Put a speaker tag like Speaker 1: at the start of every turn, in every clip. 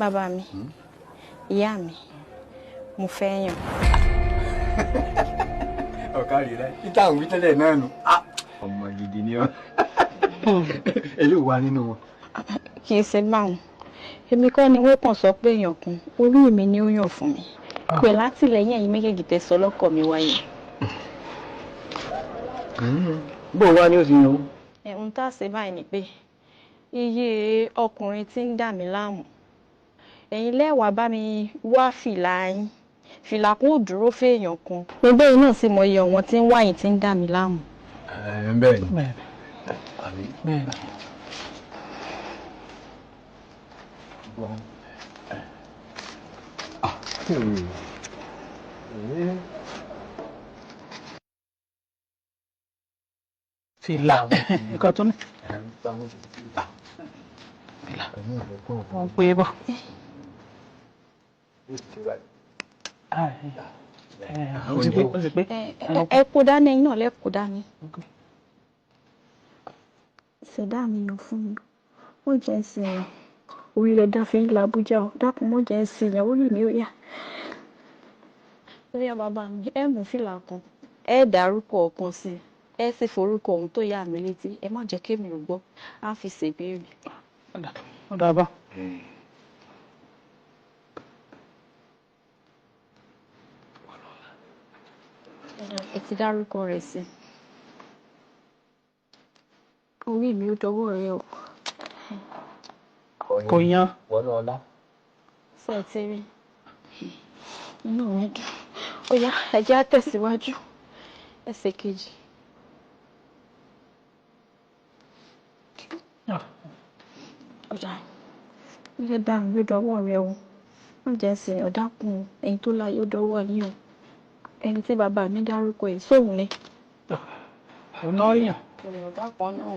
Speaker 1: Bàbá mi, ìyá mi, mo fẹ́ yàn.
Speaker 2: Ọ̀kárí rẹ̀, títà òun tẹ́lẹ̀ náà nù. Ọmọ gidi ni ọ́. Eléyìí wà nínú wọn.
Speaker 1: Kì í ṣe báwọn. Èmi kọ́ ni wọ́n kàn sọ pé èèyàn kan, orí mi ni ó yàn fún mi. Pẹ̀ látìlẹ́yìn ẹ̀yin méjèèjì tẹ́ sọ lọ́kọ̀ mi wáyé.
Speaker 2: Bó wá ní ó ti yan?
Speaker 1: Ẹ̀hún tá a ṣe báyìí ni pé iye ọkùnrin tí ń dà mí láàmú. Ẹ̀yin lẹ́wàá bá mi wá fìlà yín. Fìlà kún òdúró fèèyàn kan. Gbogbo yìí náà sì mọ iye ọ̀wọ́n tí ń wáyìn tí ń dà mí láàmú.
Speaker 2: Bẹ́ẹ̀ ni. Bẹ́ẹ̀ ni.
Speaker 3: Fìlà nǹkan tó ní. Wọ́n gbé bọ̀.
Speaker 1: Ẹ kó dání ẹ̀yin náà lẹ kó dání. Ṣẹ̀dá mi yàn fún mi. Ó jẹ́ ẹsẹ̀ yẹn. Orí rẹ̀ dá fi ń la Abuja o. Dákun mọ́ jẹ́ ẹsẹ̀ yẹn. Orí mi ó yá. Lóyá bàbá mi, ẹ mú fìlà kan. Ẹ dárúkọ ọ̀kan sí i. Ẹ sì forúkọ ohun tó yà mí létí. Ẹ má jẹ́ kémi ò gbọ́. Á fi ṣèbéèrè.
Speaker 3: Ó dàbọ̀.
Speaker 1: Ẹ ti dárúkọ rẹ̀ sí. Orí mi ó dọwọ́ rẹ o.
Speaker 3: Kò yan.
Speaker 2: Wọ́n ọlá.
Speaker 1: Ṣé ẹ ti rí? Inú mi dùn. Ó yá, ẹ jẹ́ á tẹ̀síwájú. Ẹsẹ̀ kejì. Ọ̀dà. Ilé bá mi ló dọwọ́ rẹ o. Wọ́n jẹ́ ẹsẹ̀ ọ̀dákun ẹ̀yin tó láyé ó dọwọ́ yín o. Ẹni tí bàbá mi dárúkọ ẹ̀ sóhun ni.
Speaker 3: Ọ̀nà yàn.
Speaker 1: Yorùbá kan náà.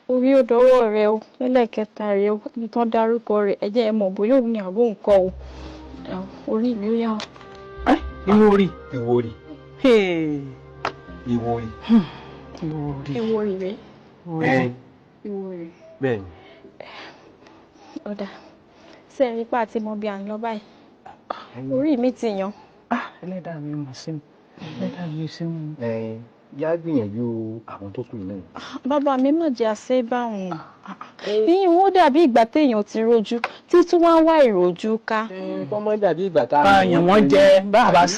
Speaker 1: Orí ó dọwọ́ rẹ o. Lẹ́lẹ́kẹta rẹ o. Nǹkan dárúkọ rẹ̀ ẹ jẹ́ ẹ mọ̀ bóyá òun ni àbó nǹkan o. Orí mi ó yá o.
Speaker 3: Ìwọ orí.
Speaker 2: Ìwọ orí. Ìwọ orí.
Speaker 1: Ìwọ orí rẹ.
Speaker 2: Bẹ́ẹ̀
Speaker 1: Ìwọ orí.
Speaker 2: bẹ́ẹ̀ ni.
Speaker 1: Ọ̀dà. Ṣé ẹ rí pa àti mọ bí à ń lọ báyìí? Orí mi ti yan.
Speaker 3: Ẹlẹ́dàá mi mọ̀ sí mi. Ẹlẹ́dàá mi sí mi.
Speaker 2: Yá gbìyànjú àwọn tó kù náà.
Speaker 1: Bàbá mi mọ̀ jẹ́ àṣẹ báwọn. Yín wọ́n dàbí ìgbà téèyàn ti rojú títún wá wá ìrojú ká.
Speaker 2: Kọ́mọ́ dàbí ìgbà tá a.
Speaker 3: Báyọ̀ wọ́n jẹ bá a bá sá